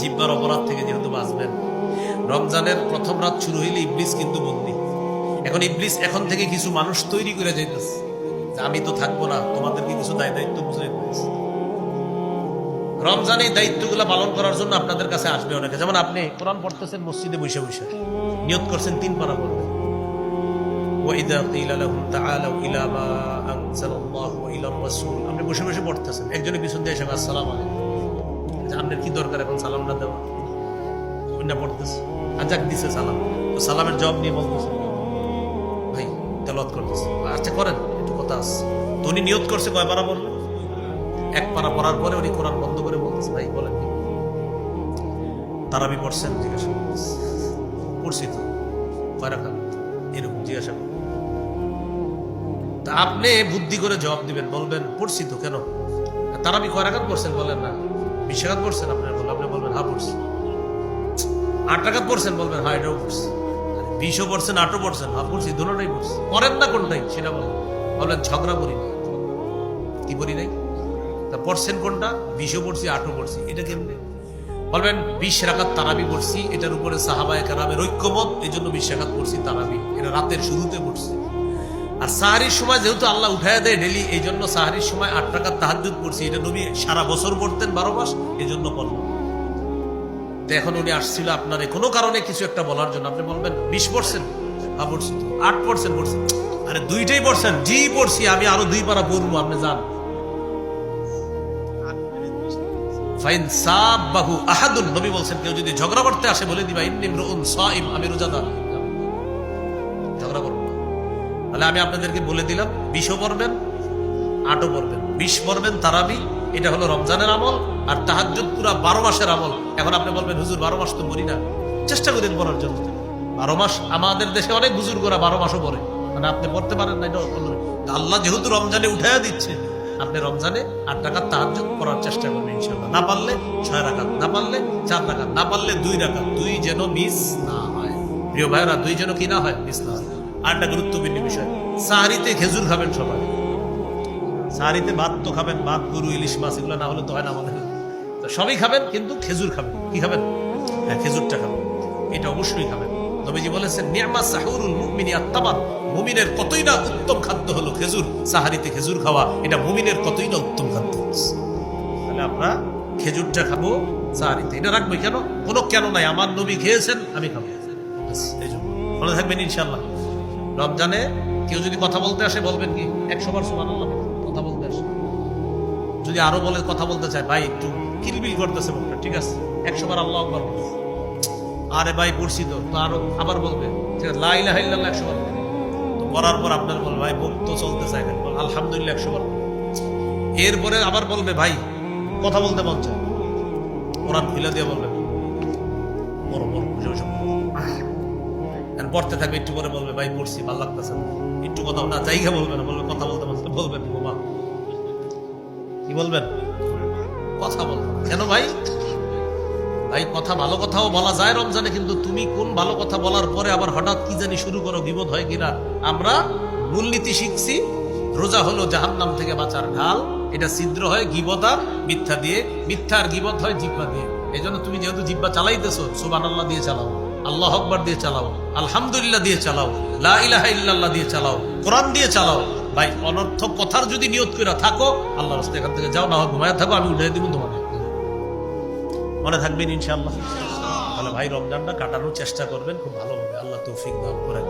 জিহ্বার অপরাধ থেকে যেহেতু বাঁচবেন, রমজানের প্রথম রাত শুরু হইলে ইবলিস কিন্তু বন্দী। এখন ইবলিস এখন থেকে কিছু মানুষ তৈরি করে যাইতেছে যে আমি তো থাকবো না, তোমাদেরকে কিছু দায়িত্ব বুঝে দিতেছে। রমজান এই দায়িত্বগুলো পালন করার জন্য আপনাদের কাছে আসবে অনেকে। যেমন আপনি কোরআন পড়তেছেন মসজিদে বসে বসে, নিয়ত করছেন 3 পারা পড়বেন। ওয়াইদা কিলা লাহুম তাআলাউ ইলা মা আনজালাল্লাহু ওয়া ইলার রাসূল, আপনি বসে বসে পড়তেছেন, একজনের পিছন দিয়ে এসে আসসালামু আলাইকুম, যে আপনার কি দরকার এখন সালামটা দেওয়া? ওইটা পড়তেছে, আজাক দিছে সালাম, তো সালামের জবাব নিয়ে বলতেছে ভাই তেলাওয়াত করতেছে। আচ্ছা করেন, একটু কথা আছে। তো উনি নিয়ত করছে কয় পারা পড়বেন? 1 পারা পড়ার পরে উনি কোরআন বন্ধ করে বলতেছে ভাই বলেন কি তারাবি পড়ছেন? জিজ্ঞাসা করতেছে। পড়ছি তো। কয় রাকাত? এরকম জিজ্ঞাসা করতেছে। তা আপনি বুদ্ধি করে জবাব দিবেন, বলবেন পড়ছি তো। কেন? তারাবি কয় রাকাত পড়ছেন? বলেন না 20 রাকাত পড়ছেন। আপনি বলবেন হ্যাঁ পড়ছি। 8 রাকাত পড়ছেন? বলবেন হ্যাঁ এটাও পড়ছি। 20ও পড়ছেন 8ও পড়ছেন? হ্যাঁ পড়ছি, দুটোটাই পড়ছি। পড়েন না কোনটাই সেটা বলেন। বলবেন ঝগড়া করি না। কি করি নাই? তা পড়ছেন কোনটা? 20ও পড়ছি 8ও পড়ছি। এটা কেমনে? বলবেন 20 রাকাত তারাবি পড়ছি, এটার উপরে সাহাবায়ে কেরামের ঐক্যমত, এই জন্য 20 রাকাত পড়ছি তারাবি, এটা রাতের শুরুতে পড়ছি। আর সাহারির সময় যেহেতু আল্লাহ উঠায় দেয় ডেলি, এই জন্য সাহারির সময় 8 রাকাত তাহাজ্জুদ পড়ছি, এটা নবী সারা বছর পড়তেন 12 মাস, এই জন্য বললাম। তো এখন উনি আসছিল আপনার কোনো কারণে কিছু একটা বলার জন্য, আপনি বলবেন 20 পড়ছেন? হ্যাঁ পড়ছি। 8 পড়ছেন? পড়ছি। আরে 2টাই পড়ছেন? জি পড়ছি, আমি আরো 2 পারা পড়বো, আপনি যান। ফাইন সাবাহু আহাদুন, নবী বলছেন কেউ যদি ঝগড়া করতে আসে বলে দিবা ইন্নী ইমরুউন সাইম, আমি রোজাদার, ঝগড়া করব না। তাহলে আমি আপনাদেরকে বলে দিলাম 20ও পড়বেন 8ও পড়বেন। 20 পড়বেন তারাবি, এটা হলো রমজানের আমল, আর তাহাজ্জুদ পুরা 12 মাসের আমল। এখন আপনি বলবেন হুজুর 12 মাস তো পড়ি না, চেষ্টা করেন পড়ার জন্য। 12 মাস আমাদের দেশে অনেক বুজুর্গরা 12 মাসও পড়ে, মানে আপনি পড়তে পারেন না, এটা আল্লাহ যেহেতু রমজানে উঠাইয়া দিচ্ছে, আপনি রমজানে 8 রাকাত তাহাজ্জুদ পড়ার চেষ্টা করবেন ইনশাআল্লাহ। না পারলে 6 রাকাত, না পারলে 4 রাকাত, না পারলে 2 রাকাত, 2 যেন মিস না হয়। প্রিয় ভাইরা, 2 যেন কি না হয়, মিস না হয়। আর একটা গুরুত্বপূর্ণ বিষয়, সাহারিতে খেজুর খাবেন সবাই। সাহারিতে ভাত তো খাবেন, ভাত, গরু, ইলিশ মাছ, এগুলো না হলে তো হয় না আমাদের। তো সবই খাবেন, কিন্তু খেজুর খাবেন। কি খাবেন? হ্যাঁ খেজুরটা খাবেন, এটা অবশ্যই খাবেন। নবীজি বলেছেন নি'মা সাহুরুল মুমিনি আত-তামার, মুমিনের কতই না উত্তম খাদ্য হলো খেজুর। সাহারিতে খেজুর খাওয়া এটা মুমিনের কতই না উত্তম খাদ্য। তাহলে আমরা খেজুরটা খাবো সাহারিতে, এটা রাখবো। কেন? কোনো কেন নাই, আমার নবী খেয়েছেন, আমি খাবো। এই জন্য ভালো থাকবেন ইনশাআল্লাহ। রমজানে কেউ যদি কথা বলতে আসে বলবেন কি 100 বার সুবহানাল্লাহ, কথা বলতে আসে। যদি আরো বলে কথা বলতে চায়, ভাই একটু কিলবিল করতেছে মুখটা, ঠিক আছে 100 বার আল্লাহু আকবার। আরে ভাই পড়ছি তো, আরো আবার বলবে লা ইলাহা ইল্লাল্লাহ 100 বার। তো পড়ার পর আপনার বলবে ভাই মুখ তো চলতে চায় না, আলহামদুলিল্লাহ 100 বার। এরপরে আবার বলবে ভাই কথা বলতে মন চায়, কোরআন খুলে দিয়ে বলবে পড়ো পড়ো, বুঝে বসে পড়তে থাকবে। একটু পরে বলবে ভাই পড়ছি, ভালো লাগতেছে না, একটু কথা না জায়গা বলবে না, বলবে কথা বলতে বলতে বলবেন বোমা। কি বলবেন? কথা বলবেন। কেন ভাই? ভাই কথা, ভালো কথাও বলা যায় রমজানে, কিন্তু তুমি কোন ভালো কথা বলার পরে আবার হঠাৎ কি জানি শুরু করো, গীবত হয় কিনা। আমরা মূলনীতি শিখছি, রোজা হলো জাহান্নাম থেকে বাঁচার ঢাল, এটা ছিদ্র হয় গীবত আর মিথ্যা দিয়ে, মিথ্যা আর গীবত হয় জিহ্বা দিয়ে। এই জন্য তুমি যেহেতু জিহ্বা চালাইতেছো, সুবহানাল্লাহ দিয়ে চালাও, আল্লাহু আকবার দিয়ে চালাও, আলহামদুলিল্লাহ দিয়ে চালাও, লা ইলাহা ইল্লাল্লাহ দিয়ে চালাও, কোরআন দিয়ে চালাও। ভাই অনর্থক কথার যদি নিয়ত করে থাকো, আল্লাহর রাস্তায় এখান থেকে যাও, না হয় ঘুমায় থাকো, আমি উঠে দিব তোমাকে। মনে থাকবেন ইনশাআল্লাহ। তাহলে ভাই রমজানটা কাটানোর চেষ্টা করবেন খুব ভালোভাবে। আল্লাহ তৌফিক দান করেন।